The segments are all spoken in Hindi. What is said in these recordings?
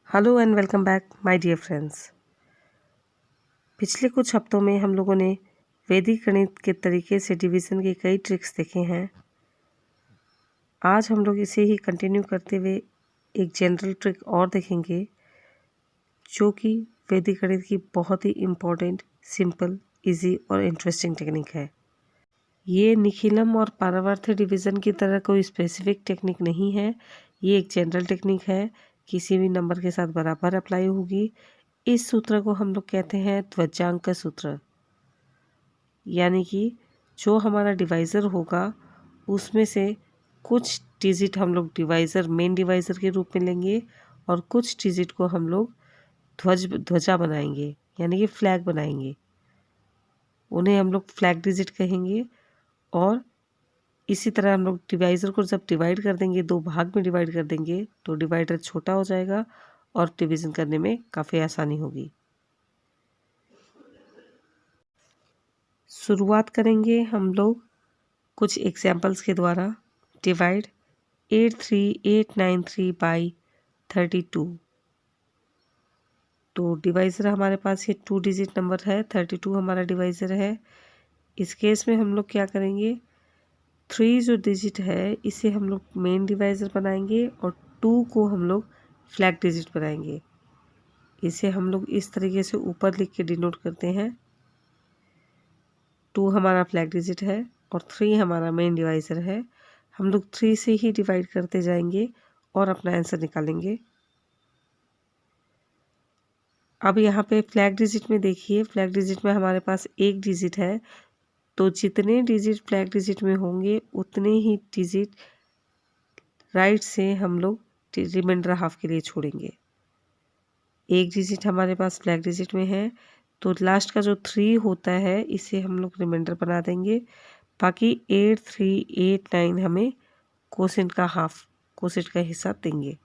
Hello and welcome back my dear friends. पिछले कुछ हफ्तों में हम लोगों ने वैदिक गणित के तरीके से डिवीज़न के कई ट्रिक्स देखे हैं। आज हम लोग इसे ही कंटिन्यू करते हुए एक जनरल ट्रिक और देखेंगे जो कि वैदिक गणित की बहुत ही इम्पोर्टेंट, सिंपल, इजी और इंटरेस्टिंग टेक्निक है। ये निखिलम और पारावार्थ डिवीज़न की तरह कोई स्पेसिफिक टेक्निक नहीं है। ये एक जनरल टेक्निक है, किसी भी नंबर के साथ बराबर अप्लाई होगी। इस सूत्र को हम लोग कहते हैं ध्वजांक सूत्र, यानी कि जो हमारा डिवाइज़र होगा उसमें से कुछ डिजिट हम लोग मेन डिवाइज़र के रूप में लेंगे और कुछ डिजिट को हम लोग ध्वजा बनाएंगे, यानी कि फ्लैग बनाएंगे। उन्हें हम लोग फ्लैग डिजिट कहेंगे। और इसी तरह हम लोग डिवाइज़र को जब डिवाइड कर देंगे, दो भाग में डिवाइड कर देंगे, तो डिवाइडर छोटा हो जाएगा और डिवीज़न करने में काफ़ी आसानी होगी। शुरुआत करेंगे हम लोग कुछ एग्जाम्पल्स के द्वारा। Divide 83893 by 32। तो डिवाइज़र हमारे पास ये 2 डिजिट नंबर है, 32 हमारा डिवाइज़र है। इस केस में हम लोग क्या करेंगे, 3 जो डिजिट है इसे हम लोग मेन डिवाइज़र बनाएंगे और 2 को हम लोग फ्लैग डिजिट बनाएंगे। इसे हम लोग इस तरीके से ऊपर लिख के डिनोट करते हैं। 2 हमारा फ्लैग डिजिट है और 3 हमारा मेन डिवाइज़र है। हम लोग 3 से ही डिवाइड करते जाएंगे और अपना आंसर निकालेंगे। अब यहाँ पे फ्लैग डिजिट में देखिए, फ्लैग डिजिट में हमारे पास एक डिजिट है, तो जितने डिजिट फ्लैग डिजिट में होंगे उतने ही डिजिट राइट से हम लोग रिमाइंडर हाफ के लिए छोड़ेंगे। एक डिजिट हमारे पास फ्लैग डिजिट में है, तो लास्ट का जो 3 होता है इसे हम लोग रिमाइंडर बना देंगे। बाकी 8, 3, 8, 9 हमें कोसेंट का हाफ, कोसेंट का हिस्सा देंगे।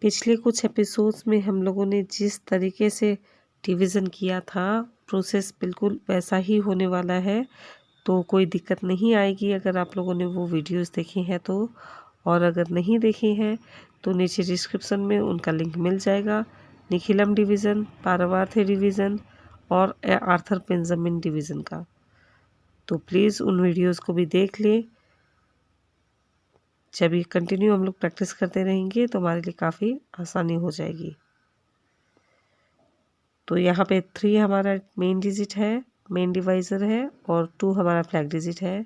पिछले कुछ एपिसोड्स में हम लोगों ने जिस तरीके से डिवीज़न किया था, प्रोसेस बिल्कुल वैसा ही होने वाला है, तो कोई दिक्कत नहीं आएगी अगर आप लोगों ने वो वीडियोस देखे हैं तो। और अगर नहीं देखे हैं तो नीचे डिस्क्रिप्शन में उनका लिंक मिल जाएगा। निखिलम डिवीज़न, पारावार्थ डिवीज़न और आर्थर बेंजामिन डिवीज़न का। तो प्लीज़ उन वीडियोस को भी देख लें। जब ये कंटिन्यू हम लोग प्रैक्टिस करते रहेंगे तो हमारे लिए काफ़ी आसानी हो जाएगी। तो यहाँ पे 3 हमारा मेन डिजिट है, मेन डिवाइज़र है, और 2 हमारा फ्लैग डिजिट है।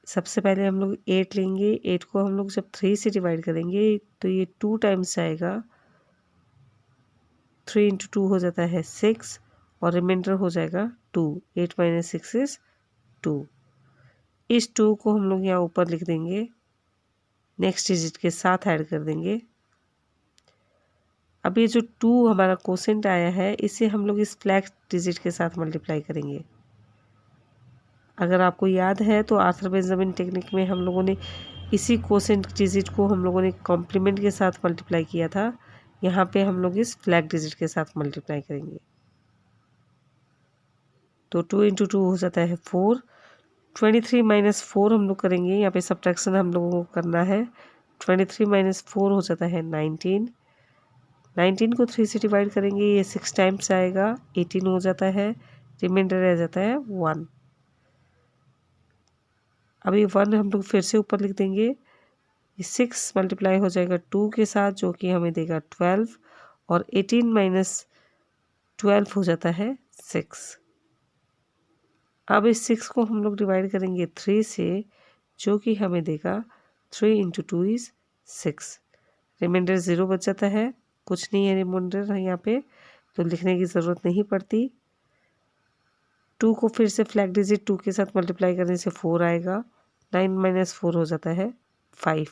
सबसे पहले हम लोग 8 लेंगे। 8 को हम लोग जब 3 से डिवाइड करेंगे तो ये 2 टाइम्स आएगा। 3 इंटू 2 हो जाता है 6 और रिमाइंडर हो जाएगा 2। 8 माइनस 6 इज 2। इस 2 को हम लोग यहाँ ऊपर लिख देंगे, नेक्स्ट डिजिट के साथ ऐड कर देंगे। अब ये जो 2 हमारा कोसेंट आया है इसे हम लोग इस फ्लैग डिजिट के साथ मल्टीप्लाई करेंगे। अगर आपको याद है तो आर्थर बेंजामिन टेक्निक में हम लोगों ने इसी कोसेंट डिजिट को हम लोगों ने कॉम्प्लीमेंट के साथ मल्टीप्लाई किया था। यहाँ पे हम लोग इस फ्लैग डिजिट के साथ मल्टीप्लाई करेंगे। तो 2 इंटू 2 हो जाता है 4। 23 माइनस 4 हम लोग करेंगे, यहाँ पे सब्ट्रैक्शन हम लोगों को करना है। 23 माइनस 4 हो जाता है 19। 19 को 3 से डिवाइड करेंगे, ये 6 टाइम्स आएगा, 18 हो जाता है, रिमाइंडर रह जाता है 1। अब ये 1 हम लोग फिर से ऊपर लिख देंगे। ये 6 मल्टीप्लाई हो जाएगा 2 के साथ, जो कि हमें देगा 12, और 18 माइनस 12 हो जाता है 6। अब इस 6 को हम लोग डिवाइड करेंगे 3 से, जो कि हमें देगा 3 इंटू 2 इज़ 6। रिमाइंडर 0 बच जाता है, कुछ नहीं है रिमाइंडर यहाँ पे, तो लिखने की ज़रूरत नहीं पड़ती। 2 को फिर से फ्लैग डिजिट 2 के साथ मल्टीप्लाई करने से 4 आएगा। 9 माइनस 4 हो जाता है 5।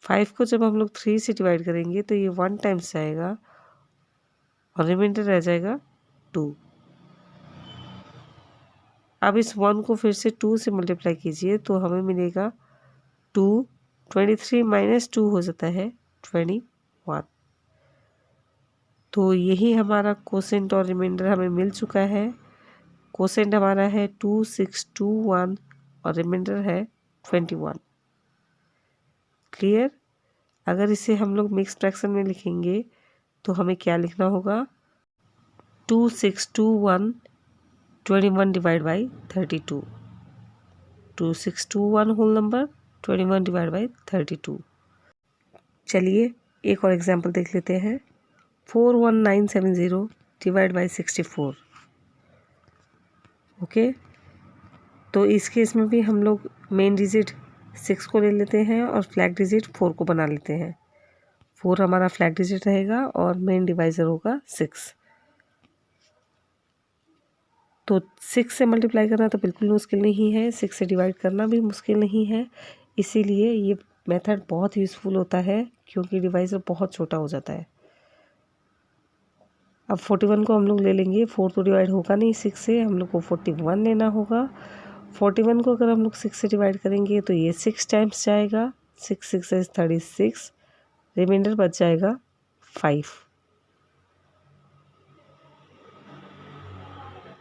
5 को जब हम लोग 3 से डिवाइड करेंगे तो ये 1 टाइम्स आएगा और रिमाइंडर रह जाएगा 2। अब इस 1 को फिर से 2 से मल्टीप्लाई कीजिए तो हमें मिलेगा 2। 23 माइनस 2 हो जाता है 21। तो यही हमारा कोसेंट और रिमाइंडर हमें मिल चुका है। कोसेंट हमारा है 2621 और रिमाइंडर है 21। क्लियर। अगर इसे हम लोग मिक्स फ्रैक्शन में लिखेंगे तो हमें क्या लिखना होगा, 2621 21 divide by 32, 2621 whole number 21 divide by 32। चलिए एक और एग्जाम्पल देख लेते हैं, 41970 डिवाइड बाई 64। ओके, तो इस केस में भी हम लोग मेन डिजिट 6 को ले लेते हैं और फ्लैग डिजिट 4 को बना लेते हैं। 4 हमारा फ्लैग डिजिट रहेगा और मेन डिवाइज़र होगा 6। तो 6 से मल्टीप्लाई करना तो बिल्कुल मुश्किल नहीं है, 6 से डिवाइड करना भी मुश्किल नहीं है, इसीलिए ये मेथड बहुत यूज़फुल होता है क्योंकि डिवाइज़र बहुत छोटा हो जाता है। अब 41 को हम लोग ले लेंगे, 4 तो डिवाइड होगा नहीं 6 से, हम लोग को 41 लेना होगा। 41 को अगर हम लोग 6 से डिवाइड करेंगे तो ये 6 टाइम्स जाएगा, 6 6 इज 36, रिमाइंडर बच जाएगा 5।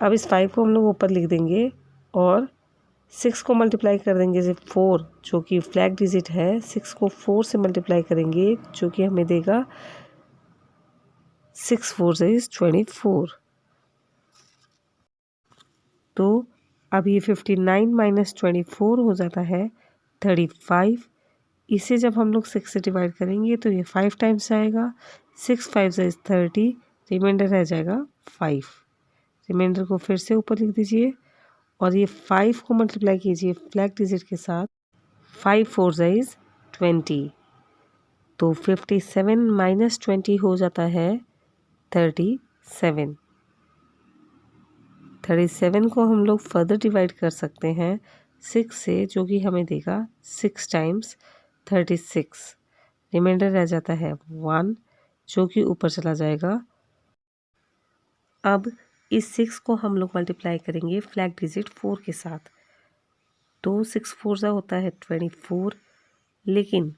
अब इस 5 को हम लोग ऊपर लिख देंगे और 6 को मल्टीप्लाई कर देंगे से 4 जो कि फ्लैग डिजिट है, 6 को 4 से मल्टीप्लाई करेंगे जो कि हमें देगा 6 4 इज 24। तो अब ये 59 माइनस 24 हो जाता है 35। इसे जब हम लोग 6 से डिवाइड करेंगे तो ये 5 टाइम्स आएगा, 6 5 इज 30, रिमाइंडर रह जाएगा 5। रिमाइंडर को फिर से ऊपर लिख दीजिए और ये 5 को मल्टीप्लाई कीजिए फ्लैग डिजिट के साथ, 5 4 इज 20। तो 57 माइनस 20 हो जाता है 37। 37 को हम लोग फर्दर डिवाइड कर सकते हैं 6 से जो कि हमें देगा 6 टाइम्स 36। रिमाइंडर रह जाता है 1 जो कि ऊपर चला जाएगा। अब इस 6 को हम लोग मल्टीप्लाई करेंगे फ्लैग डिजिट 4 के साथ, तो 6 4 सा होता है 24, लेकिन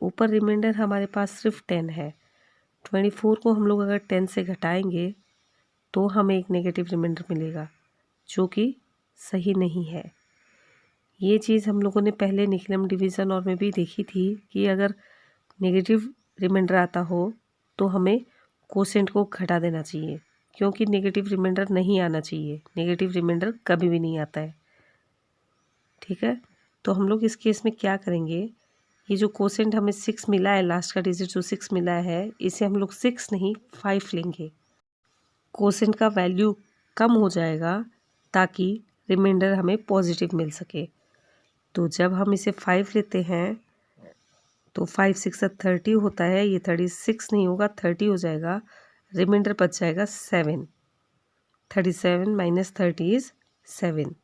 ऊपर रिमाइंडर हमारे पास सिर्फ 10 है। 24 को हम लोग अगर 10 से घटाएंगे तो हमें एक नेगेटिव रिमाइंडर मिलेगा जो कि सही नहीं है। ये चीज़ हम लोगों ने पहले निकलम डिवीज़न और में भी देखी थी कि अगर नेगेटिव रिमाइंडर आता हो तो हमें कोसेंट को घटा देना चाहिए, क्योंकि नेगेटिव रिमाइंडर नहीं आना चाहिए। नेगेटिव रिमाइंडर कभी भी नहीं आता है, ठीक है। तो हम लोग इस केस में क्या करेंगे, ये जो कोसेंट हमें 6 मिला है, लास्ट का डिजिट जो 6 मिला है, इसे हम लोग 6 नहीं 5 लेंगे। कोसेंट का वैल्यू कम हो जाएगा ताकि रिमाइंडर हमें पॉजिटिव मिल सके। तो जब हम इसे 5 लेते हैं तो 5 6 30 होता है, ये 36 नहीं होगा 30 हो जाएगा, रिमाइंडर बच जाएगा 7। 37 माइनस 30 इज 7।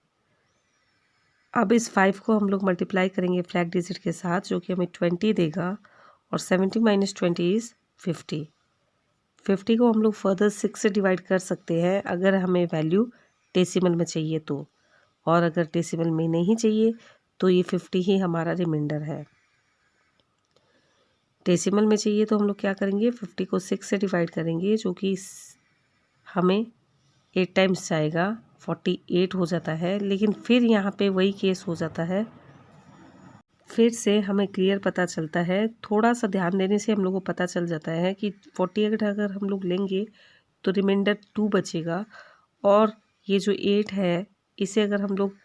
अब इस 5 को हम लोग मल्टीप्लाई करेंगे फ्लैग डिजिट के साथ जो कि हमें 20 देगा, और 70 माइनस 20 इज़ 50। 50 को हम लोग फर्दर 6 से डिवाइड कर सकते हैं अगर हमें वैल्यू डेसिमल में चाहिए तो, और अगर डेसिमल में नहीं चाहिए तो ये 50 ही हमारा रिमाइंडर है। डेसिमल में चाहिए तो हम लोग क्या करेंगे, 50 को 6 से डिवाइड करेंगे जो कि हमें 8 टाइम्स जाएगा, 48 हो जाता है। लेकिन फिर यहाँ पे वही केस हो जाता है, फिर से हमें क्लियर पता चलता है, थोड़ा सा ध्यान देने से हम लोग को पता चल जाता है कि 48 अगर हम लोग लेंगे तो रिमाइंडर 2 बचेगा, और ये जो 8 है इसे अगर हम लोग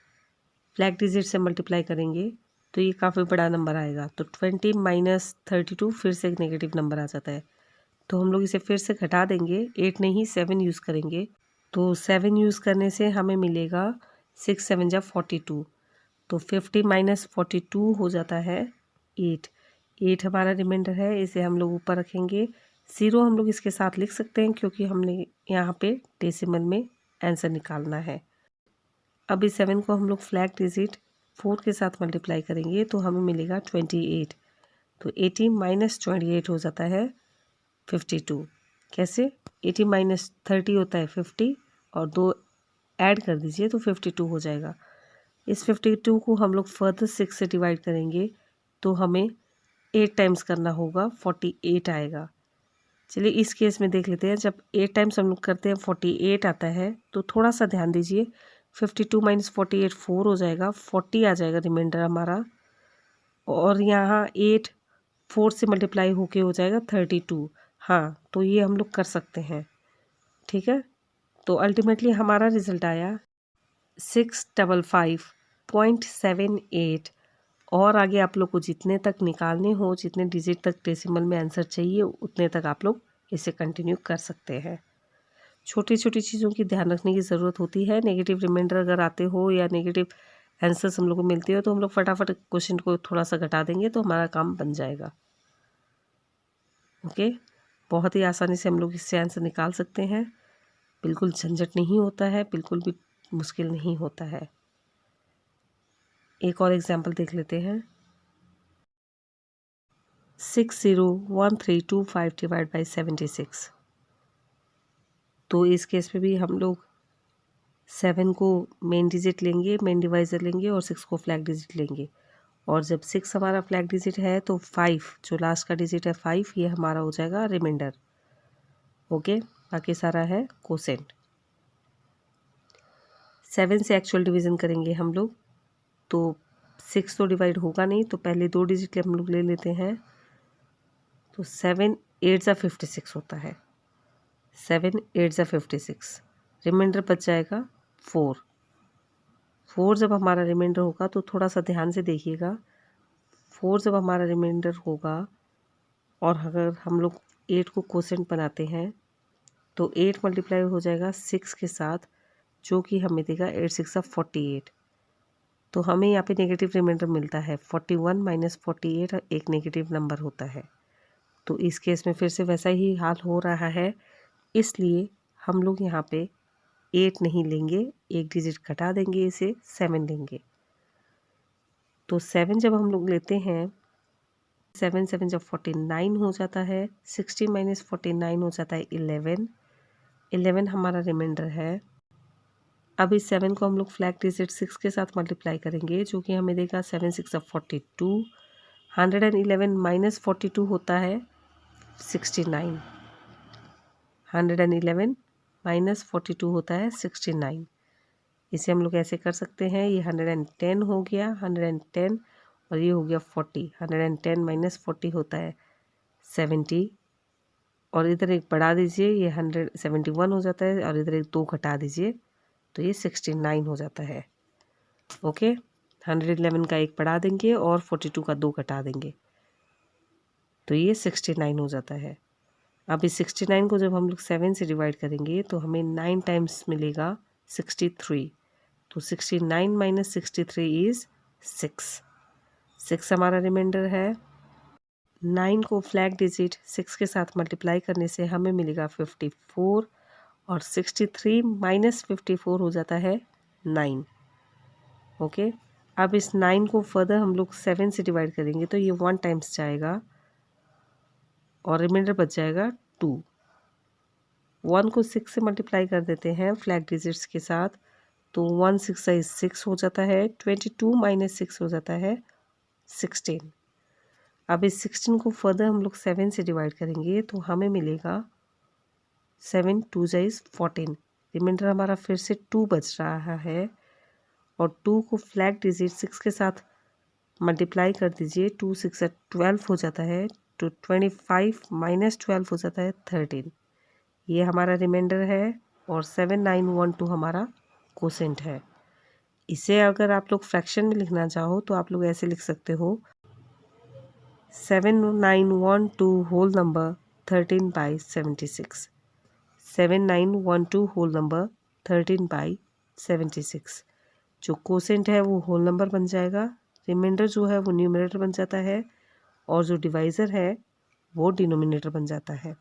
फ्लैग डिजिट से मल्टीप्लाई करेंगे तो ये काफ़ी बड़ा नंबर आएगा। तो 20 माइनस 32 फिर से एक नेगेटिव नंबर आ जाता है, तो हम लोग इसे फिर से घटा देंगे, 8 नहीं 7 यूज़ करेंगे। तो 7 यूज़ करने से हमें मिलेगा 6 7 जा 42, तो 50 माइनस 42 हो जाता है 8। 8 हमारा रिमाइंडर है, इसे हम लोग ऊपर रखेंगे। 0 हम लोग इसके साथ लिख सकते हैं क्योंकि हमने यहाँ पे डेसिमल में आंसर निकालना है। अब इस 7 को हम लोग फ्लैग डिजिट 4 के साथ मल्टीप्लाई करेंगे तो हमें मिलेगा 28। तो 80 माइनस 28 हो जाता है 52। कैसे, 80 माइनस 30 होता है 50, और 2 ऐड कर दीजिए तो 52 हो जाएगा। इस 52 को हम लोग फर्दर 6 से डिवाइड करेंगे तो हमें 8 टाइम्स करना होगा, 48 आएगा। चलिए इस केस में देख लेते हैं, जब 8 टाइम्स हम लोग करते हैं 48 आता है, तो थोड़ा सा ध्यान दीजिए, 52 माइनस 48 4 हो जाएगा, 40 आ जाएगा रिमाइंडर हमारा, और यहाँ 8 4 से मल्टीप्लाई होके हो जाएगा 32। हाँ, तो ये हम लोग कर सकते हैं, ठीक है। तो अल्टीमेटली हमारा रिजल्ट आया 655.78। और आगे आप लोग को जितने तक निकालने हो, जितने डिजिट तक डेसिमल में आंसर चाहिए, उतने तक आप लोग इसे कंटिन्यू कर सकते हैं। छोटी छोटी चीज़ों की ध्यान रखने की ज़रूरत होती है। नेगेटिव रिमाइंडर अगर आते हो या नेगेटिव आंसर्स हम लोग को मिलते हो तो हम लोग फटाफट क्वेश्चन को थोड़ा सा घटा देंगे तो हमारा काम बन जाएगा। ओके, बहुत ही आसानी से हम लोग इससे आंसर निकाल सकते हैं। बिल्कुल झंझट नहीं होता है, बिल्कुल भी मुश्किल नहीं होता है। एक और एग्जाम्पल देख लेते हैं। 601325 डिवाइड बाई 76। तो इस केस में भी हम लोग 7 को मेन डिजिट लेंगे, मेन डिवाइज़र लेंगे और 6 को फ्लैग डिजिट लेंगे। और जब 6 हमारा फ्लैग डिजिट है तो 5 जो लास्ट का डिजिट है 5 ये हमारा हो जाएगा रिमाइंडर। ओके, बाकी सारा है कोसेंट। 7 से एक्चुअल डिवीज़न करेंगे हम लोग, तो 6 तो डिवाइड होगा नहीं, तो पहले 2 डिजिट हम लोग ले लेते हैं। तो 7 8 ज़ा 56 होता है। 7 8 ज़ा 56, रिमाइंडर बच जाएगा 4। 4 जब हमारा रिमाइंडर होगा तो थोड़ा सा ध्यान से देखिएगा। 4 जब हमारा रिमाइंडर होगा और अगर हम लोग 8 को कोसेंट बनाते हैं तो 8 मल्टीप्लाई हो जाएगा 6 के साथ, जो कि हमें देगा 8 6 48। तो हमें यहाँ पे नेगेटिव रिमाइंडर मिलता है 41 माइनस 48 एक नेगेटिव नंबर होता है। तो इस केस में फिर से वैसा ही हाल हो रहा है, इसलिए हम लोग यहाँ पे 8 नहीं लेंगे, एक डिजिट घटा देंगे, इसे 7 लेंगे। तो 7 जब हम लोग लेते हैं, 7 7 जब 49 हो जाता है, 60 माइनस 49 हो जाता है 11। 11 हमारा रिमाइंडर है। अब इस 7 को हम लोग फ्लैग डिजिट 6 के साथ मल्टीप्लाई करेंगे, जो कि हमें देगा 7 6 42। 111 माइनस 42 होता है 69। 111 माइनस 42 होता है 69। इसे हम लोग ऐसे कर सकते हैं, ये 110 हो गया, 110 और ये हो गया 40। 110 माइनस 40 होता है 70 और इधर एक बढ़ा दीजिए, ये 171 हो जाता है और इधर एक 2 घटा दीजिए तो ये 69 हो जाता है। ओके, 111 का एक बढ़ा देंगे और 42 का 2 घटा देंगे तो ये 69 हो जाता है। अब इस 69 को जब हम लोग 7 से डिवाइड करेंगे तो हमें 9 टाइम्स मिलेगा 63। तो 69 माइनस 63 इज़ 6। 6 हमारा रिमाइंडर है। 9 को फ्लैग डिजिट 6 के साथ मल्टीप्लाई करने से हमें मिलेगा 54 और 63 माइनस 54 हो जाता है 9। ओके, अब इस 9 को फर्दर हम लोग 7 से डिवाइड करेंगे तो ये 1 टाइम्स जाएगा और रिमाइंडर बच जाएगा 2। 1 को 6 से मल्टीप्लाई कर देते हैं फ्लैग डिजिट्स के साथ, तो 1 6 6 हो जाता है। 22 माइनस 6 हो जाता है 16। अब इस 16 को फर्दर हम लोग 7 से डिवाइड करेंगे तो हमें मिलेगा 7 2 इज़ 14। रिमाइंडर हमारा फिर से 2 बच रहा है और 2 को फ्लैग डिजिट 6 के साथ मल्टीप्लाई कर दीजिए। 2 6 12 हो जाता है, तो 25 माइनस 12 हो जाता है 13। ये हमारा रिमाइंडर है और 7912 हमारा कोसेंट है। इसे अगर आप लोग फ्रैक्शन में लिखना चाहो तो आप लोग ऐसे लिख सकते हो 7912 whole number 13 by 76। 7912 whole number 13 by 76। जो कोसेंट है वो होल नंबर बन जाएगा, रिमाइंडर जो है वो न्यूमरेटर बन जाता है और जो डिवाइज़र है वो डिनोमिनेटर बन जाता है।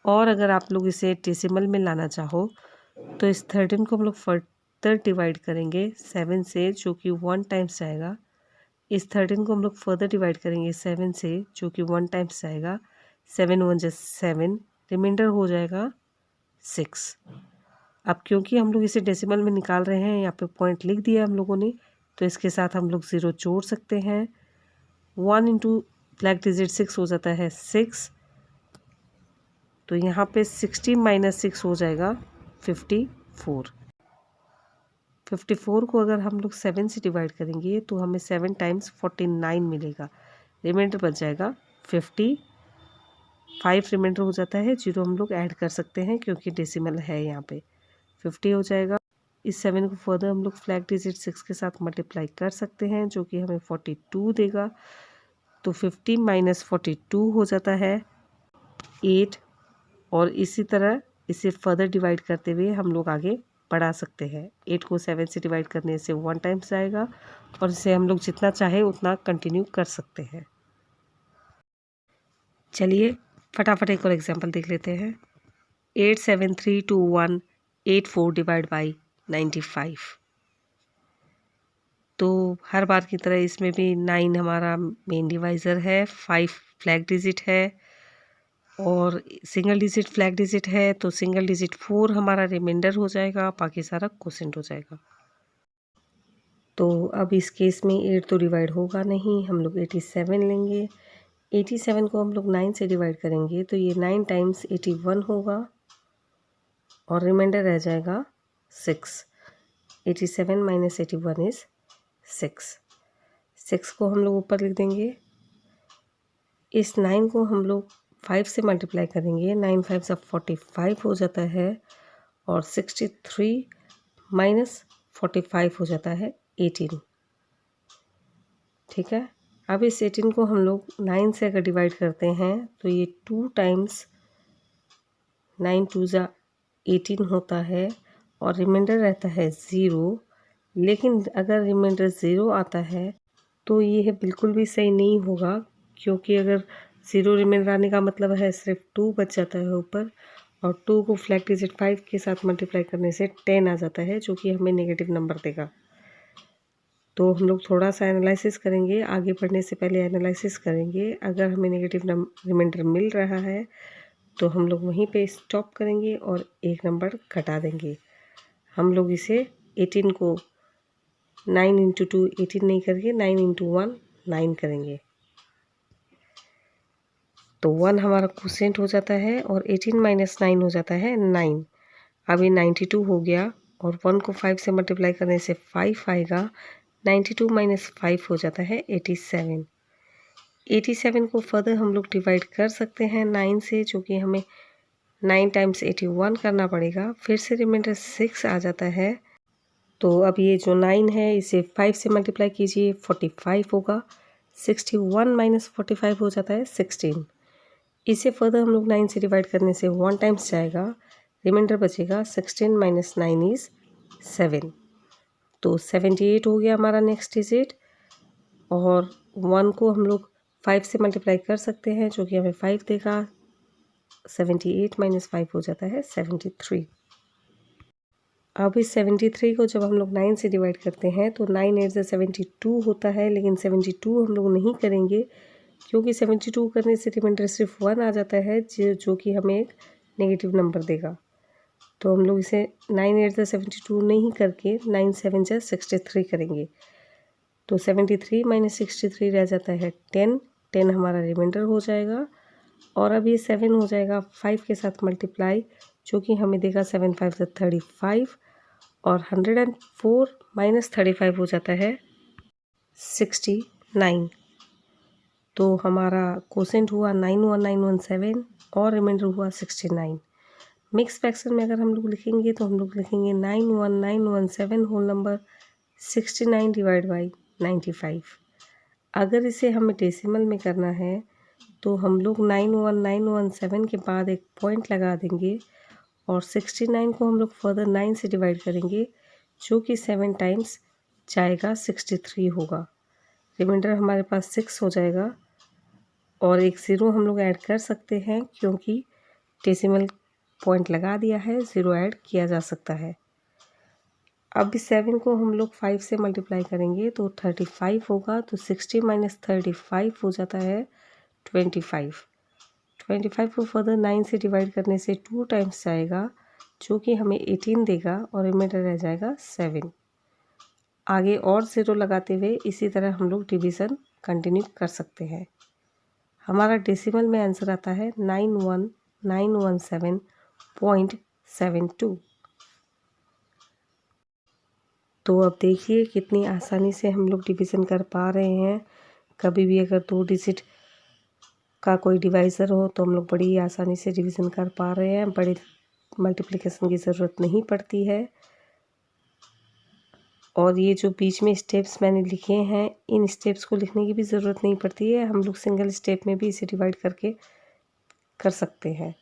और अगर आप लोग इसे डेसिमल में लाना चाहो तो इस 13 को हम लोग फर्दर डिवाइड करेंगे 7 से, जो कि 1 टाइम्स जाएगा। इस 13 को हम लोग फर्दर डिवाइड करेंगे 7 से, जो कि 1 टाइम्स जाएगा। 7 1 7, रिमाइंडर हो जाएगा 6। अब क्योंकि हम लोग इसे डेसिमल में निकाल रहे हैं, यहाँ पे पॉइंट लिख दिया हम लोगों ने, तो इसके साथ हम लोग 0 जोड़ सकते हैं। 1 इंटू फ्लैग डिजिट 6 हो जाता है 6, तो यहाँ पे 60 माइनस 6 हो जाएगा 54। 54 को अगर हम लोग 7 से डिवाइड करेंगे तो हमें 7 टाइम्स 49 मिलेगा। रिमाइंडर बच जाएगा 50। 5 रिमाइंडर हो जाता है, 0 हम लोग ऐड कर सकते हैं क्योंकि डेसिमल है यहाँ पे। 50 हो जाएगा। इस 7 को फर्दर हम लोग फ्लैग डिजिट 6 के साथ मल्टीप्लाई कर सकते हैं जो कि हमें 42 देगा। तो 50 माइनस 42 हो जाता है 8। और इसी तरह इसे फर्दर डिवाइड करते हुए हम लोग आगे बढ़ा सकते हैं। 8 को 7 से डिवाइड करने से 1 टाइम्स आएगा और इसे हम लोग जितना चाहे उतना कंटिन्यू कर सकते हैं। चलिए फटाफट एक और एग्जांपल देख लेते हैं। 8732184 डिवाइड बाई 95। तो हर बार की तरह इसमें भी 9 हमारा मेन डिवाइज़र है, 5 फ्लैग डिजिट है और सिंगल डिजिट फ्लैग डिजिट है। तो सिंगल डिजिट 4 हमारा रिमाइंडर हो जाएगा, बाकी सारा कोसेंट हो जाएगा। तो अब इस केस में 8 तो डिवाइड होगा नहीं, हम लोग 87 लेंगे। 87 को हम लोग 9 से डिवाइड करेंगे तो ये 9 टाइम्स 81 होगा और रिमाइंडर रह जाएगा 6। 87 माइनस 81 इज़ 6। 6 को हम लोग ऊपर लिख देंगे। इस 9 को हम लोग 5 से मल्टीप्लाई करेंगे। 9 5 से 45 हो जाता है और 63 माइनस 45 हो जाता है 18। ठीक है। अब इस 18 को हम लोग 9 से अगर डिवाइड करते हैं तो ये 2 टाइम्स 9 2 जा 18 होता है और रिमाइंडर रहता है 0। लेकिन अगर रिमाइंडर 0 आता है तो ये बिल्कुल भी सही नहीं होगा, क्योंकि अगर 0 रिमाइंडर आने का मतलब है सिर्फ 2 बच जाता है ऊपर, और 2 को फ्लैग डिजिट 5 के साथ मल्टीप्लाई करने से 10 आ जाता है जो कि हमें नेगेटिव नंबर देगा। तो हम लोग थोड़ा सा एनालिसिस करेंगे, आगे बढ़ने से पहले एनालिसिस करेंगे। अगर हमें नेगेटिव रिमाइंडर मिल रहा है तो हम लोग वहीं पे स्टॉप करेंगे और एक नंबर घटा देंगे। हम लोग इसे 18 को 9 इंटू 2 18 नहीं करके 9 इंटू 1 9 करेंगे। तो 1 हमारा कोसेंट हो जाता है और 18 माइनस 9 हो जाता है 9। अब ये 92 हो गया और 1 को 5 से मल्टीप्लाई करने से 5 आएगा। 92 माइनस 5 हो जाता है 87। 87 को फर्दर हम लोग डिवाइड कर सकते हैं 9 से, जो कि हमें 9 टाइम्स 81 करना पड़ेगा। फिर से रिमाइंडर 6 आ जाता है। तो अब ये जो 9 है इसे 5 से मल्टीप्लाई कीजिए 45 होगा। 61 माइनस 45 हो जाता है 16। इसे फर्दर हम लोग 9 से डिवाइड करने से 1 टाइम्स जाएगा, रिमाइंडर बचेगा 16 माइनस 9 इज़ 7। तो 78 हो गया हमारा नेक्स्ट डिजिट। और 1 को हम लोग 5 से मल्टीप्लाई कर सकते हैं जो कि हमें 5 देगा। 78 माइनस 5 हो जाता है 73। अब इस 73 को जब हम लोग 9 से डिवाइड करते हैं तो 9 8 से 72 होता है, लेकिन 72 हम लोग नहीं करेंगे क्योंकि 72 करने से रिमाइंडर सिर्फ 1 आ जाता है जो कि हमें एक नेगेटिव नंबर देगा। तो हम लोग इसे 9 8 से 72 नहीं करके 9 7 से 63 करेंगे। तो 73 माइनस 63 रह जाता है 10। 10 हमारा रिमाइंडर हो जाएगा और अब ये 7 हो जाएगा 5 के साथ मल्टीप्लाई, जो कि हमें देगा 7 5 से 35 और 104 माइनस 35 हो जाता है 69। तो हमारा कोसेंट हुआ 91917 और रिमाइंडर हुआ 69। मिक्स फ्रैक्शन में अगर हम लोग लिखेंगे तो हम लोग लिखेंगे 91917 होल नंबर 69 डिवाइड बाई 95। अगर इसे हमें डेसिमल में करना है तो हम लोग 91917 के बाद एक पॉइंट लगा देंगे और 69 को हम लोग फर्दर 9 से डिवाइड करेंगे, जो कि 7 टाइम्स जाएगा 63 होगा। रिमाइंडर हमारे पास 6 हो जाएगा और एक 0 हम लोग ऐड कर सकते हैं क्योंकि डेसिमल पॉइंट लगा दिया है, 0 ऐड किया जा सकता है। अब इस 7 को हम लोग 5 से मल्टीप्लाई करेंगे तो 35 होगा। तो 60 माइनस 35 हो जाता है 25। 25 को फर्दर 9 से डिवाइड करने से 2 टाइम्स जाएगा, जो कि हमें 18 देगा और रिमाइंडर रह जाएगा 7। आगे और 0 लगाते हुए इसी तरह हम लोग डिवीज़न कंटिन्यू कर सकते हैं। हमारा डेसिमल में आंसर आता है 91917.72। तो अब देखिए कितनी आसानी से हम लोग डिवीज़न कर पा रहे हैं। कभी भी अगर 2 डिजिट का कोई डिवाइज़र हो तो हम लोग बड़ी आसानी से डिवीज़न कर पा रहे हैं, बड़ी मल्टीप्लिकेशन की ज़रूरत नहीं पड़ती है। और ये जो बीच में स्टेप्स मैंने लिखे हैं, इन स्टेप्स को लिखने की भी ज़रूरत नहीं पड़ती है, हम लोग सिंगल स्टेप में भी इसे डिवाइड करके कर सकते हैं।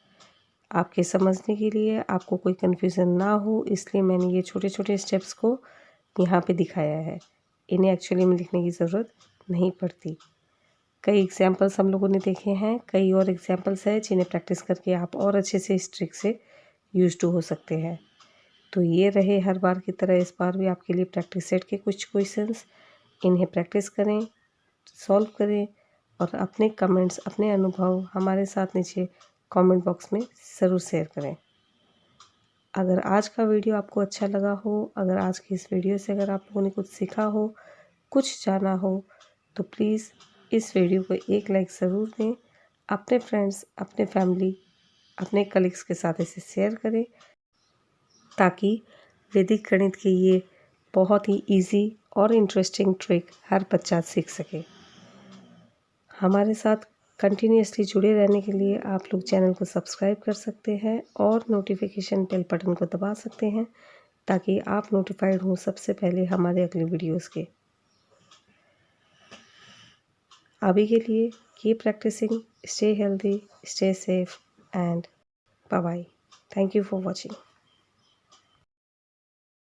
आपके समझने के लिए, आपको कोई कन्फ्यूज़न ना हो, इसलिए मैंने ये छोटे छोटे स्टेप्स को यहाँ पे दिखाया है। इन्हें एक्चुअली में लिखने की ज़रूरत नहीं पड़ती। कई एग्जाम्पल्स हम लोगों ने देखे हैं, कई और एग्जाम्पल्स हैं जिन्हें प्रैक्टिस करके आप और अच्छे से इस ट्रिक से यूज्ड हो सकते हैं। तो ये रहे हर बार की तरह इस बार भी आपके लिए प्रैक्टिस सेट के कुछ क्वेश्चंस। इन्हें प्रैक्टिस करें, सॉल्व करें और अपने कमेंट्स, अपने अनुभव हमारे साथ नीचे कमेंट बॉक्स में ज़रूर शेयर करें। अगर आज का वीडियो आपको अच्छा लगा हो, अगर आज की इस वीडियो से अगर आप लोगों ने कुछ सीखा हो, कुछ जाना हो, तो प्लीज़ इस वीडियो को एक लाइक ज़रूर दें। अपने फ्रेंड्स, अपने फैमिली, अपने कलीग्स के साथ इसे शेयर करें ताकि वैदिक गणित की ये बहुत ही इजी और इंटरेस्टिंग ट्रिक हर बच्चा सीख सके। हमारे साथ कंटिन्यूअसली जुड़े रहने के लिए आप लोग चैनल को सब्सक्राइब कर सकते हैं और नोटिफिकेशन बेल बटन को दबा सकते हैं ताकि आप नोटिफाइड हों सबसे पहले हमारे अगले वीडियोस के। अभी के लिए keep practising, stay healthy, stay safe and bye bye. Thank you for watching.